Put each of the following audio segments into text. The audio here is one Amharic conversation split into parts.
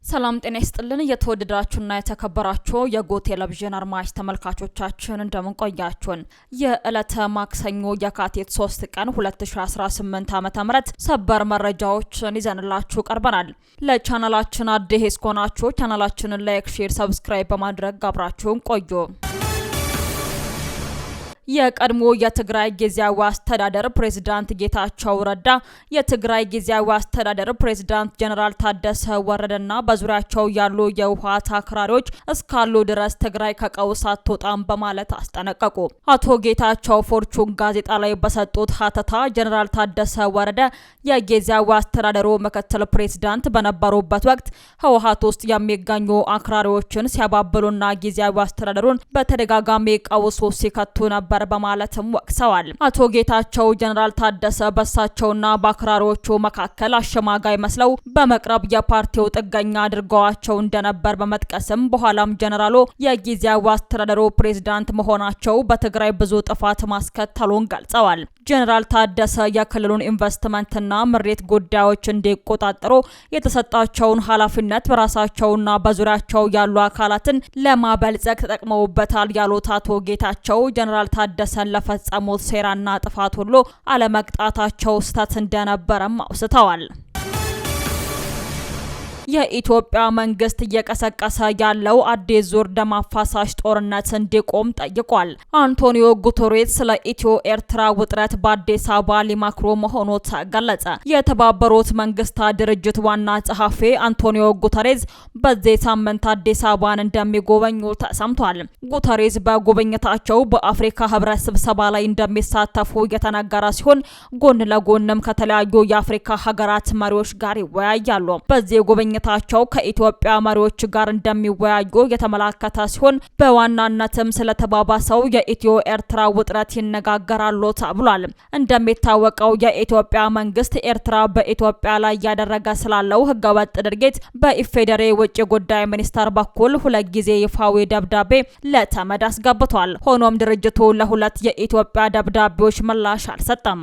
ሰላም ጤና ይስጥልን የተወደዳችሁና የተከበራችሁ የጎ ቴሌቪዥን አድማጭ ተመልካቾቻችን እንደምን ቆያችሁን? የዕለተ ማክሰኞ የካቲት 3 ቀን 2018 ዓ.ም ሰበር መረጃዎችን ይዘንላችሁ ቀርበናል። ለቻናላችን አዲስ ከሆናችሁ ቻናላችንን ላይክ፣ ሼር፣ ሰብስክራይብ በማድረግ አብራችሁን ቆዩ። የቀድሞ የትግራይ ጊዜያዊ አስተዳደር ፕሬዝዳንት ጌታቸው ረዳ የትግራይ ጊዜያዊ አስተዳደር ፕሬዝዳንት ጀነራል ታደሰ ወረደና በዙሪያቸው ያሉ የህወሓት አክራሪዎች እስካሉ ድረስ ትግራይ ከቀውስ አትወጣም በማለት አስጠነቀቁ። አቶ ጌታቸው ፎርቹን ጋዜጣ ላይ በሰጡት ሀተታ ጀነራል ታደሰ ወረደ የጊዜያዊ አስተዳደሩ ምክትል ፕሬዝዳንት በነበሩበት ወቅት ህወሓት ውስጥ የሚገኙ አክራሪዎችን ሲያባብሉና ጊዜያዊ አስተዳደሩን በተደጋጋሚ ቀውስ ውስጥ ሲከቱ ነበር በማለትም ወቅሰዋል። አቶ ጌታቸው ጀነራል ታደሰ በሳቸውና በአክራሪዎቹ መካከል አሸማጋይ መስለው በመቅረብ የፓርቲው ጥገኛ አድርገዋቸው እንደነበር በመጥቀስም በኋላም ጀነራሉ የጊዜያዊ አስተዳደሩ ፕሬዝዳንት መሆናቸው በትግራይ ብዙ ጥፋት ማስከተሉን ገልጸዋል። ጀነራል ታደሰ የክልሉን ኢንቨስትመንትና ምሬት ጉዳዮች እንዲቆጣጠሩ የተሰጣቸውን ኃላፊነት በራሳቸውና በዙሪያቸው ያሉ አካላትን ለማበልጸግ ተጠቅመውበታል ያሉት አቶ ጌታቸው ጀነራል ታደሰን ለፈጸሙት ሴራና ጥፋት ሁሉ አለመቅጣታቸው ስህተት እንደነበረም አውስተዋል። የኢትዮጵያ መንግስት እየቀሰቀሰ ያለው አዲስ ዙር ደም አፋሳሽ ጦርነት እንዲቆም ጠይቋል። አንቶኒዮ ጉተሬስ ስለ ኢትዮ ኤርትራ ውጥረት በአዲስ አበባ ሊመክሩ መሆኑ ተገለጸ። የተባበሩት መንግስታት ድርጅት ዋና ጸሐፊ አንቶኒዮ ጉተሬስ በዚህ ሳምንት አዲስ አበባን እንደሚጎበኙ ተሰምቷል። ጉተሬስ በጉብኝታቸው በአፍሪካ ህብረት ስብሰባ ላይ እንደሚሳተፉ የተነገረ ሲሆን ጎን ለጎንም ከተለያዩ የአፍሪካ ሀገራት መሪዎች ጋር ይወያያሉ። በዚህ ጉብኝታቸው ከኢትዮጵያ መሪዎች ጋር እንደሚወያዩ የተመላከተ ሲሆን በዋናነትም ስለተባባሰው የኢትዮ ኤርትራ ውጥረት ይነጋገራሉ ተብሏል። እንደሚታወቀው የኢትዮጵያ መንግስት ኤርትራ በኢትዮጵያ ላይ ያደረገ ስላለው ህገወጥ ድርጊት በኢፌዴሪ ውጭ ጉዳይ ሚኒስቴር በኩል 2 ጊዜ ይፋዊ ደብዳቤ ለተመድ አስገብቷል። ሆኖም ድርጅቱ ለሁለት የኢትዮጵያ ደብዳቤዎች ምላሽ አልሰጠም።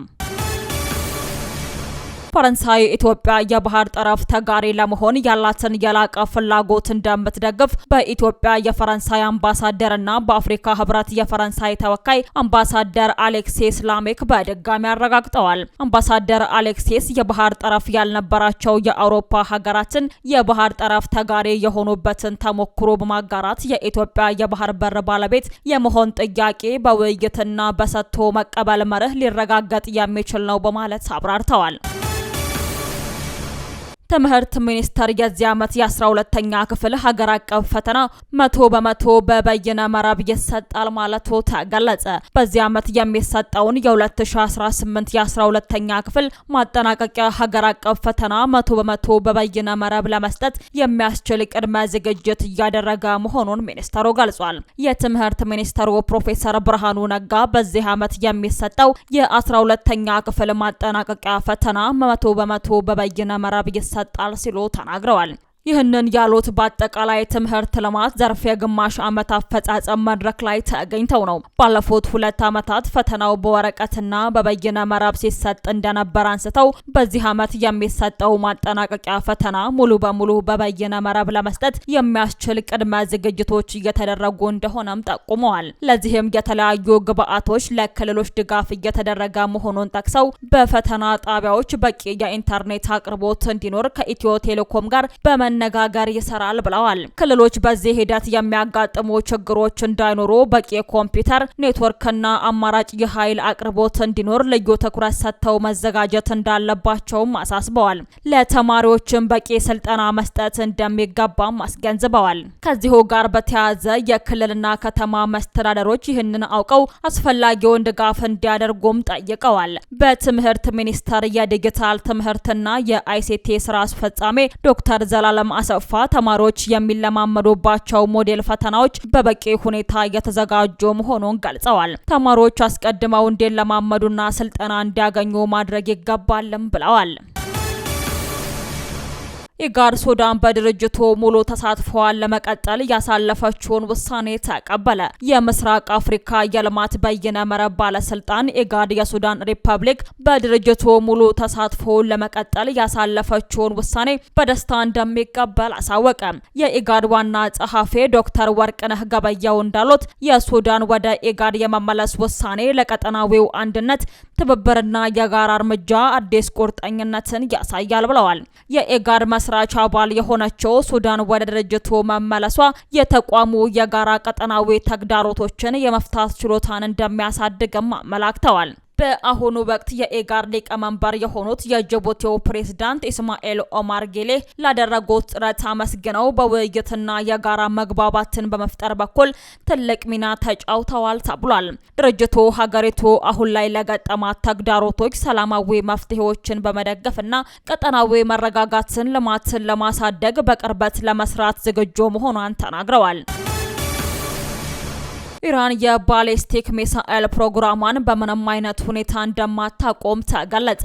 ፈረንሳይ ኢትዮጵያ የባህር ጠረፍ ተጋሪ ለመሆን ያላትን የላቀ ፍላጎት እንደምትደግፍ በኢትዮጵያ የፈረንሳይ አምባሳደርና በአፍሪካ ህብረት የፈረንሳይ ተወካይ አምባሳደር አሌክሲስ ላሜክ በድጋሚ አረጋግጠዋል። አምባሳደር አሌክሲስ የባህር ጠረፍ ያልነበራቸው የአውሮፓ ሀገራትን የባህር ጠረፍ ተጋሪ የሆኑበትን ተሞክሮ በማጋራት የኢትዮጵያ የባህር በር ባለቤት የመሆን ጥያቄ በውይይትና በሰጥቶ መቀበል መርህ ሊረጋገጥ የሚችል ነው በማለት አብራርተዋል። ትምህርት ሚኒስቴር የዚህ ዓመት የ12ኛ ክፍል ሀገር አቀፍ ፈተና 100% በበይነ መረብ ይሰጣል ማለቱ ተገለጸ። በዚህ ዓመት የሚሰጠውን የ2018 የ12ኛ ክፍል ማጠናቀቂያ ሀገር አቀፍ ፈተና 100% በበይነ መረብ ለመስጠት የሚያስችል ቅድመ ዝግጅት እያደረገ መሆኑን ሚኒስቴሩ ገልጿል። የትምህርት ሚኒስትሩ ፕሮፌሰር ብርሃኑ ነጋ በዚህ ዓመት የሚሰጠው የ12ኛ ክፍል ማጠናቀቂያ ፈተና 100% በበይነ መረብ ይሰጣል ሲሉ ተናግረዋል። ይህንን ያሉት በአጠቃላይ ትምህርት ልማት ዘርፍ የግማሽ ዓመት አፈጻጸም መድረክ ላይ ተገኝተው ነው። ባለፉት 2 ዓመታት ፈተናው በወረቀትና በበይነ መረብ ሲሰጥ እንደነበር አንስተው በዚህ ዓመት የሚሰጠው ማጠናቀቂያ ፈተና ሙሉ በሙሉ በበይነ መረብ ለመስጠት የሚያስችል ቅድመ ዝግጅቶች እየተደረጉ እንደሆነም ጠቁመዋል። ለዚህም የተለያዩ ግብአቶች ለክልሎች ድጋፍ እየተደረገ መሆኑን ጠቅሰው በፈተና ጣቢያዎች በቂ የኢንተርኔት አቅርቦት እንዲኖር ከኢትዮ ቴሌኮም ጋር መነጋገር ይሰራል ብለዋል። ክልሎች በዚህ ሂደት የሚያጋጥሙ ችግሮች እንዳይኖሩ በቂ ኮምፒውተር ኔትወርክና አማራጭ የኃይል አቅርቦት እንዲኖር ልዩ ትኩረት ሰጥተው መዘጋጀት እንዳለባቸውም አሳስበዋል። ለተማሪዎችም በቂ ስልጠና መስጠት እንደሚገባም አስገንዝበዋል። ከዚሁ ጋር በተያያዘ የክልልና ከተማ መስተዳደሮች ይህንን አውቀው አስፈላጊውን ድጋፍ እንዲያደርጉም ጠይቀዋል። በትምህርት ሚኒስቴር የዲጂታል ትምህርትና የአይሲቲ ስራ አስፈጻሚ ዶክተር ዘላለም አሰፋ ተማሪዎች የሚለማመዱባቸው ሞዴል ፈተናዎች በበቂ ሁኔታ እየተዘጋጁ መሆኑን ገልጸዋል። ተማሪዎች አስቀድመው እንዲለማመዱና ስልጠና እንዲያገኙ ማድረግ ይገባልም ብለዋል። ኢጋድ ሱዳን በድርጅቱ ሙሉ ተሳትፎዋን ለመቀጠል ያሳለፈችውን ውሳኔ ተቀበለ። የምስራቅ አፍሪካ የልማት በይነ መረብ ባለስልጣን ኢጋድ የሱዳን ሪፐብሊክ በድርጅቱ ሙሉ ተሳትፎውን ለመቀጠል ያሳለፈችውን ውሳኔ በደስታ እንደሚቀበል አሳወቀ። የኢጋድ ዋና ጸሐፊ ዶክተር ወርቅነህ ገበየሁ እንዳሉት የሱዳን ወደ ኢጋድ የመመለስ ውሳኔ ለቀጠናዊው አንድነት፣ ትብብርና የጋራ እርምጃ አዲስ ቁርጠኝነትን ያሳያል ብለዋል። የኢጋድ መስራች አባል የሆነችው ሱዳን ወደ ድርጅቱ መመለሷ የተቋሙ የጋራ ቀጠናዊ ተግዳሮቶችን የመፍታት ችሎታን እንደሚያሳድግም አመላክተዋል። በአሁኑ ወቅት የኢጋድ ሊቀመንበር የሆኑት የጅቡቲው ፕሬዝዳንት ኢስማኤል ኦማር ጌሌ ላደረጉት ጥረት አመስግነው በውይይትና የጋራ መግባባትን በመፍጠር በኩል ትልቅ ሚና ተጫውተዋል ተብሏል። ድርጅቱ ሀገሪቱ አሁን ላይ ለገጠማት ተግዳሮቶች ሰላማዊ መፍትሄዎችን በመደገፍና ቀጠናዊ መረጋጋትን፣ ልማትን ለማሳደግ በቅርበት ለመስራት ዝግጁ መሆኗን ተናግረዋል። ኢራን የባሊስቲክ ሚሳኤል ፕሮግራሟን በምንም አይነት ሁኔታ እንደማታቆም ተገለጸ።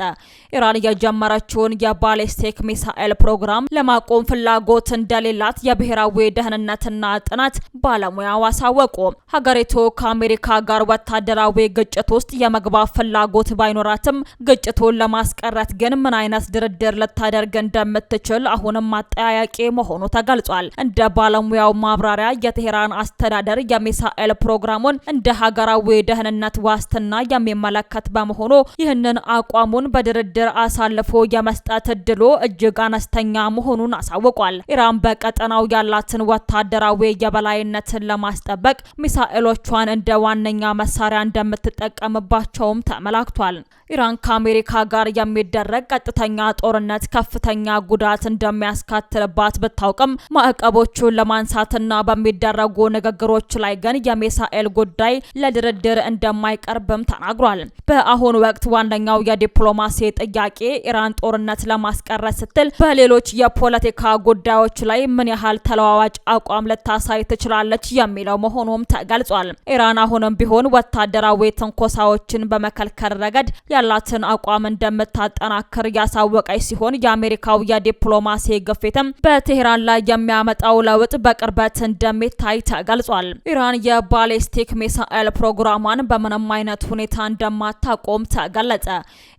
ኢራን የጀመረችውን የባሊስቲክ ሚሳኤል ፕሮግራም ለማቆም ፍላጎት እንደሌላት የብሔራዊ ደህንነትና ጥናት ባለሙያው አሳወቁ። ሀገሪቱ ከአሜሪካ ጋር ወታደራዊ ግጭት ውስጥ የመግባት ፍላጎት ባይኖራትም ግጭቱን ለማስቀረት ግን ምን አይነት ድርድር ልታደርግ እንደምትችል አሁንም አጠያያቂ መሆኑ ተገልጿል። እንደ ባለሙያው ማብራሪያ የቴህራን አስተዳደር የሚሳኤል ፕሮግራሙን እንደ ሀገራዊ ደህንነት ዋስትና የሚመለከት በመሆኑ ይህንን አቋሙን በድርድር አሳልፎ የመስጠት እድሉ እጅግ አነስተኛ መሆኑን አሳውቋል። ኢራን በቀጠናው ያላትን ወታደራዊ የበላይነትን ለማስጠበቅ ሚሳኤሎቿን እንደ ዋነኛ መሳሪያ እንደምትጠቀምባቸውም ተመላክቷል። ኢራን ከአሜሪካ ጋር የሚደረግ ቀጥተኛ ጦርነት ከፍተኛ ጉዳት እንደሚያስከትልባት ብታውቅም ማዕቀቦቹን ለማንሳትና በሚደረጉ ንግግሮች ላይ ግን የሚሳኤል ጉዳይ ለድርድር እንደማይቀርብም ተናግሯል። በአሁኑ ወቅት ዋነኛው የዲፕሎማሲ ጥያቄ ኢራን ጦርነት ለማስቀረት ስትል በሌሎች የፖለቲካ ጉዳዮች ላይ ምን ያህል ተለዋዋጭ አቋም ልታሳይ ትችላለች የሚለው መሆኑም ተገልጿል። ኢራን አሁንም ቢሆን ወታደራዊ ትንኮሳዎችን በመከልከል ረገድ ያላትን አቋም እንደምታጠናክር ያሳወቀች ሲሆን የአሜሪካው የዲፕሎማሲ ግፊትም በቴህራን ላይ የሚያመጣው ለውጥ በቅርበት እንደሚታይ ተገልጿል። ኢራን የባሊስቲክ ሚሳኤል ፕሮግራሟን በምንም አይነት ሁኔታ እንደማታቆም ተገለጸ።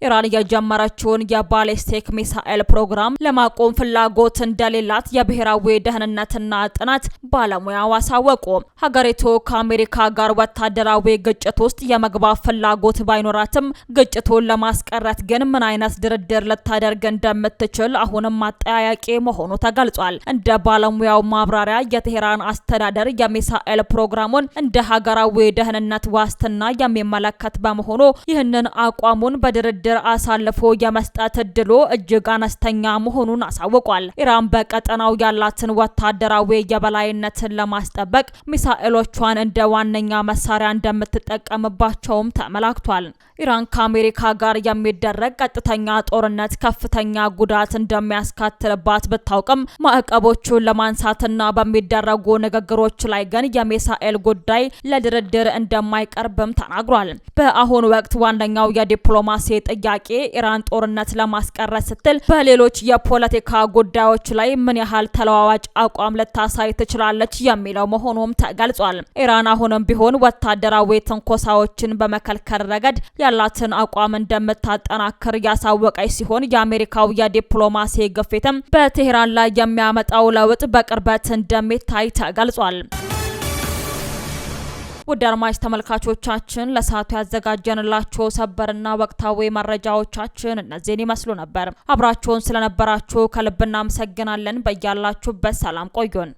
ኢራን የጀመረችውን የባሊስቲክ ሚሳኤል ፕሮግራም ለማቆም ፍላጎት እንደሌላት የብሔራዊ ደህንነትና ጥናት ባለሙያው አሳወቁ። ሀገሪቱ ከአሜሪካ ጋር ወታደራዊ ግጭት ውስጥ የመግባት ፍላጎት ባይኖራትም ግጭቱን ለማስቀረት ግን ምን አይነት ድርድር ልታደርግ እንደምትችል አሁንም አጠያያቂ መሆኑ ተገልጿል። እንደ ባለሙያው ማብራሪያ የቴህራን አስተዳደር የሚሳኤል ፕሮግራሙን እንደ ሀገራዊ ደህንነት ዋስትና የሚመለከት በመሆኑ ይህንን አቋሙን በድርድር አሳልፎ የመስጠት እድሉ እጅግ አነስተኛ መሆኑን አሳውቋል። ኢራን በቀጠናው ያላትን ወታደራዊ የበላይነትን ለማስጠበቅ ሚሳኤሎቿን እንደ ዋነኛ መሳሪያ እንደምትጠቀምባቸውም ተመላክቷል። ኢራን ከአሜሪካ ጋር የሚደረግ ቀጥተኛ ጦርነት ከፍተኛ ጉዳት እንደሚያስከትልባት ብታውቅም ማዕቀቦቹን ለማንሳትና በሚደረጉ ንግግሮች ላይ ግን የሚሳኤል ጉዳይ ለድርድር እንደማይቀርብም ተናግሯል። በአሁኑ ወቅት ዋነኛው የዲፕሎማሲ ጥያቄ ኢራን ጦርነት ለማስቀረት ስትል በሌሎች የፖለቲካ ጉዳዮች ላይ ምን ያህል ተለዋዋጭ አቋም ልታሳይ ትችላለች የሚለው መሆኑም ተገልጿል። ኢራን አሁንም ቢሆን ወታደራዊ ትንኮሳዎችን በመከልከል ረገድ ያላትን አቋም እንደምታጠናክር ያሳወቀች ሲሆን የአሜሪካው የዲፕሎማሲ ግፊትም በቴህራን ላይ የሚያመጣው ለውጥ በቅርበት እንደሚታይ ተገልጿል። ውድ አድማጭ ተመልካቾቻችን ለሰዓቱ ያዘጋጀንላችሁ ሰበርና ወቅታዊ መረጃዎቻችን እነዚህን ይመስሉ ነበር። አብራችሁን ስለነበራችሁ ከልብ እናመሰግናለን። በያላችሁበት ሰላም ቆዩን።